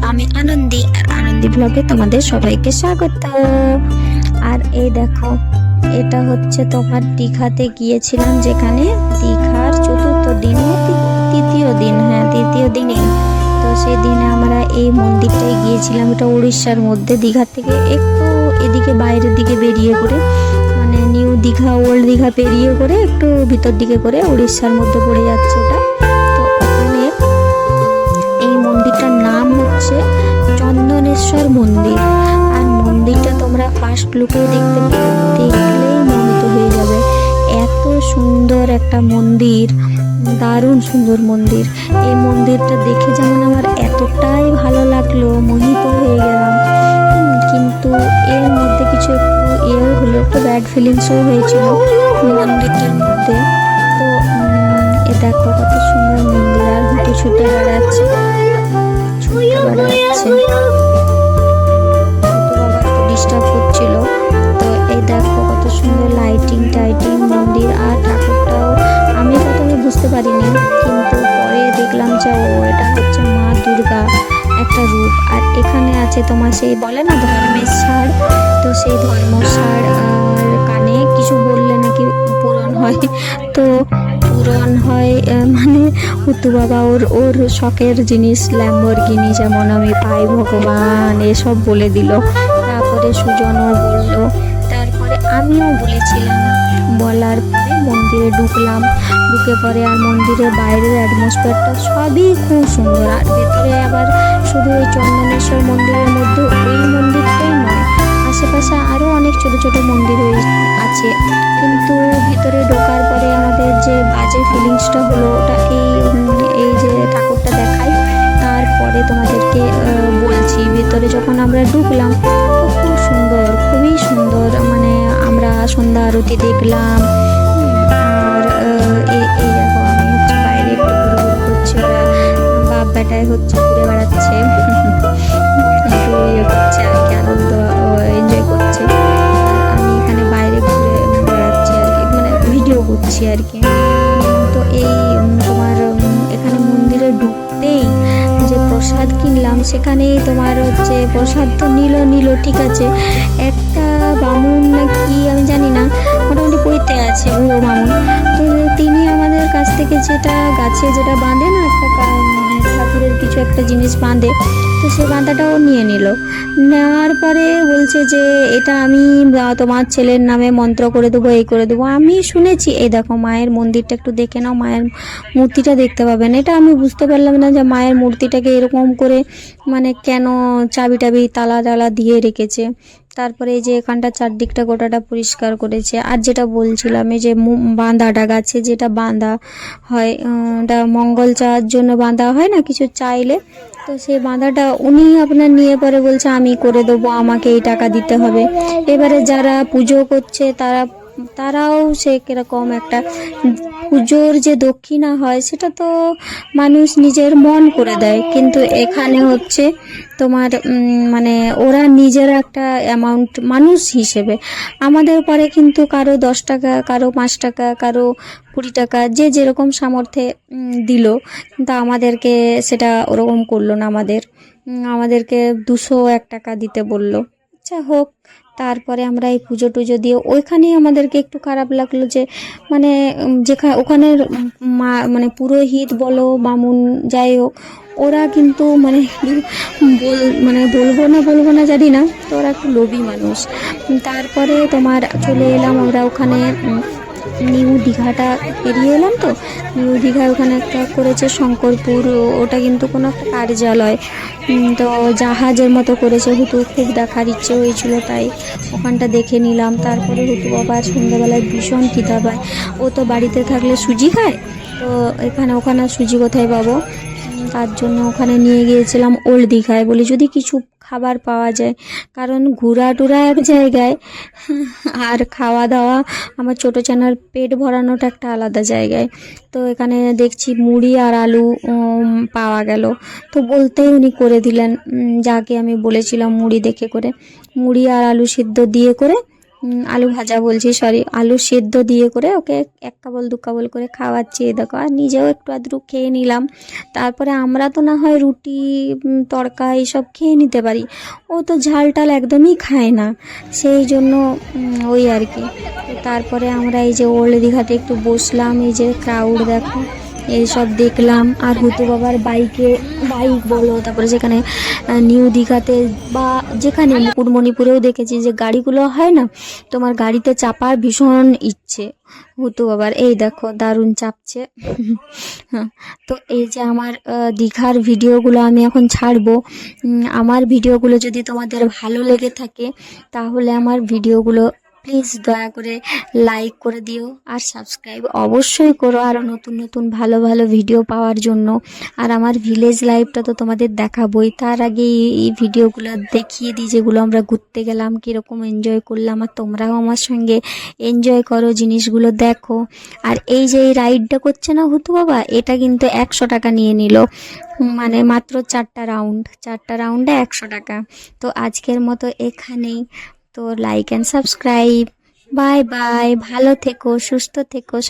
আমি আনন্দী, আর আনন্দী ব্লগে তোমাদের সবাইকে স্বাগত। আর এই দেখো, এটা হচ্ছে তোমার দীঘাতে গিয়েছিলাম, যেখানে দীঘার চতুর্থ দিন, তৃতীয় দিন, হ্যাঁ তৃতীয় দিনে। তো সেই দিনে আমরা এই মন্দিরটায় গিয়েছিলাম। এটা উড়িষ্যার মধ্যে, দীঘার থেকে একটু এদিকে বাইরের দিকে বেরিয়ে করে, মানে নিউ দীঘা ওল্ড দীঘা পেরিয়ে করে একটু ভিতর দিকে করে উড়িষ্যার মধ্যে পড়ে যাচ্ছে ওটা। তো ওখানে এই মন্দিরটার নাম হচ্ছে চন্দনেশ্বর মন্দির। আর মন্দিরটা তোমরা ফার্স্ট লুকে দেখলেই মোহিত হয়ে যাবে। এত সুন্দর একটা মন্দির, দারুণ সুন্দর মন্দির। এই মন্দিরটা দেখে যেমন আমার এতটাই ভালো লাগলো, মোহিত হয়ে গেলাম। কিন্তু এর মধ্যে কিছু একটু হলো, একটু ব্যাড ফিলিংসও হয়েছিল মন্দিরটার মধ্যে। তো এ দেখো কত সুন্দর মন্দির, আর হুটু ছুটে বেড়াচ্ছে, ডিস্টার্ব করছিল। তো এই দেখো কত সুন্দর লাইটিং মন্দির। আর ঠাকুরটাও আমি প্রথমে বুঝতে পারিনি, কিন্তু পরে দেখলাম যে এটা হচ্ছে মা দুর্গা একটা রূপ। আর এখানে আছে তোমার সেই বলে না ধর্মের ষাঁড়, তো সেই ধর্মের ষাঁড় আর কানে কিছু বললে নাকি পূরণ হয়। তো পূরণ হয় মানে হুতু বাবা ওর শখের জিনিস ল্যাম্বরগিনি যেমন আমি পাই ভগবান, এসব বলে দিল। তারপরে সুজনও বলল, তারপরে আমিও বলেছিলাম। বলার পরে মন্দিরে ঢুকলাম, ঢুকে পরে আর মন্দিরের বাইরের অ্যাটমসফিয়ারটা সবই খুব সুন্দর। আর ভেতরে আবার শুধু ওই চন্দনেশ্বর মন্দিরের মধ্যে ওই মন্দিরটাই নয়, আশেপাশে আরও অনেক ছোট ছোট মন্দির আছে। কিন্তু ভিতরে ঢোকার পরে আমাদের যে বাজে ফিলিংসটা হলো, ওটা এই যে ঠাকুরটা দেখাই, তারপরে তোমাদেরকে বলছি। ভিতরে যখন আমরা ঢুকলাম তো খুব সুন্দর, খুবই সুন্দর, মানে আমরা সন্ধ্যা আরতি দেখলাম। আর এই দেখো আমি হচ্ছে বাইরে একটু ঘুরে করছি, ওরা বাপ বেটায় হচ্ছে ঘুরে বেড়াচ্ছে, একটু করছে আর কি, আনন্দ এনজয় করছে। আর আমি এখানে বাইরে ঘুরে বেড়াচ্ছি আর কি, মানে ভিডিও করছি আর কি। তো এই তোমার এখানে মন্দিরে ঢুকতেই যে প্রসাদ কিনলাম, সেখানেই তোমার হচ্ছে প্রসাদ তো নিল ঠিক আছে, একটা বামুন না কি আমি জানি না, মোটামুটি পইতে আছে বুড়ো বামুন। তো তিনি আমাদের কাছ থেকে যেটা গাছে যেটা বাঁধে না, একটা মানে ঠাকুরের কিছু একটা জিনিস বাঁধে, তো সেই বাঁধাটাও নিয়ে নিল। নেওয়ার পরে বলছে যে এটা আমি তোমার ছেলের নামে মন্ত্র করে দেবো, এই করে দেবো। আমি শুনেছি, এই দেখো মায়ের মন্দিরটা একটু দেখে নাও, মায়ের মূর্তিটা দেখতে পাবেন। এটা আমি বুঝতে পারলাম না যে মায়ের মূর্তিটাকে এরকম করে মানে কেন চাবি টাবি তালা দিয়ে রেখেছে। তারপরে এই যে এখানটা চারদিকটা গোটাটা পরিষ্কার করেছে। আর যেটা বলছিলাম, এই যে বাঁধাটা গাছে যেটা বাঁধা হয়, ওটা মঙ্গল চাওয়ার জন্য বাঁধা হয় না কিছু চাইলে, তো সেই বাঁধাটা উনি আপনার নিয়ে পরে বলছে আমি করে দেবো, আমাকে এই টাকা দিতে হবে। এবারে যারা পুজো করছে তারাও সে কিরকম একটা পুজোর যে দক্ষিণা হয় সেটা তো মানুষ নিজের মন করে দেয়, কিন্তু এখানে হচ্ছে তোমার মানে ওরা নিজের একটা অ্যামাউন্ট মানুষ হিসেবে আমাদের পরে, কিন্তু কারো 10 টাকা, কারো 5 টাকা, কারো 20 টাকা, যে যেরকম সামর্থ্যে দিল, কিন্তু আমাদেরকে সেটা ওরকম করলো না। আমাদেরকে 201 টাকা দিতে বললো। আচ্ছা হোক। তারপরে আমরা এই পুজো টুজো দিয়ে ওইখানেই আমাদেরকে একটু খারাপ লাগলো যে মানে ওখানের মানে পুরোহিত বলো বামুন যাই হোক, ওরা কিন্তু মানে বলবো না জানি না, তো ওরা একটু লোভী মানুষ। তারপরে তোমার চলে এলাম আমরা ওখানে নিউ দীঘাটা পেরিয়ে এলাম। তো নিউ দীঘায় ওখানে একটা করেছে শঙ্করপুর, ওটা কিন্তু কোনো একটা কার্যালয়, তো জাহাজের মতো করেছে। হুতু খুব দেখার ইচ্ছে হয়েছিল, তাই ওখানটা দেখে নিলাম। তারপরে হুতু বাবার সন্ধ্যাবেলায় ভীষণ খিদা পায়, ও তো বাড়িতে থাকলে সুজি খায়, তো ওখানে সুজি কোথায় পাবো, তার জন্য ওখানে নিয়ে গিয়েছিলাম ওল্ড দীঘায়। বলি যদি কিছু খাবার পাওয়া যায়, কারণ ঘোরা টুরা এক জায়গায় আর খাওয়া দাওয়া আমার ছোটো চ্যানেল পেট ভরানোটা একটা আলাদা জায়গায়। তো এখানে দেখছি মুড়ি আর আলু পাওয়া গেল, তো বলতেই উনি করে দিলেন। যাকে আমি বলেছিলাম মুড়ি দেখে করে, মুড়ি আর আলু সিদ্ধ দিয়ে করে আলু ভাজা বলছি, সরি, আলু সেদ্ধ দিয়ে করে ওকে 1 কাবল 2 কাবল করে খাওয়াচ্ছি। এই দেখো, আর নিজেও একটু আধটু খেয়ে নিলাম। তারপরে আমরা তো না হয় রুটি তড়কা এইসব খেয়ে নিতে পারি, ও তো ঝাল টাল একদমই খায় না, সেই জন্য ওই আর কি। তো তারপরে আমরা এই যে ওল্ড দীঘাতে একটু বসলাম, এই যে ক্রাউড দেখো, এইসব দেখলাম। আর হুতু বাবার বাইক বলো, তারপরে যেখানে নিউ দীঘাতে বা যেখানে মুকুটমণিপুরেও দেখেছি যে গাড়িগুলো হয় না, তোমার গাড়িতে চাপার ভীষণ ইচ্ছে হুতু বাবার। এই দেখো দারুণ চাপছে। হ্যাঁ, তো এই যে আমার দীঘার ভিডিওগুলো আমি এখন ছাড়বো। আমার ভিডিওগুলো যদি তোমাদের ভালো লেগে থাকে তাহলে আমার ভিডিওগুলো প্লিজ দয়া করে লাইক করে দিও, আর সাবস্ক্রাইব অবশ্যই করো আরও নতুন নতুন ভালো ভালো ভিডিও পাওয়ার জন্য। আর আমার ভিলেজ লাইফটা তো তোমাদের দেখাবোই, তার আগে এই ভিডিওগুলো দেখিয়ে দিই যেগুলো আমরা ঘুরতে গেলাম, কীরকম এনজয় করলাম, আর তোমরাও আমার সঙ্গে এনজয় করো, জিনিসগুলো দেখো। আর এই যে এই রাইডটা করছে না হুতু বাবা, এটা কিন্তু 100 টাকা নিয়ে নিল, মানে মাত্র 4টা রাউন্ডে 100 টাকা। তো আজকের মতো এখানেই। তো like and subscribe, bye bye, ভালো থেকো, সুস্থ থেকো।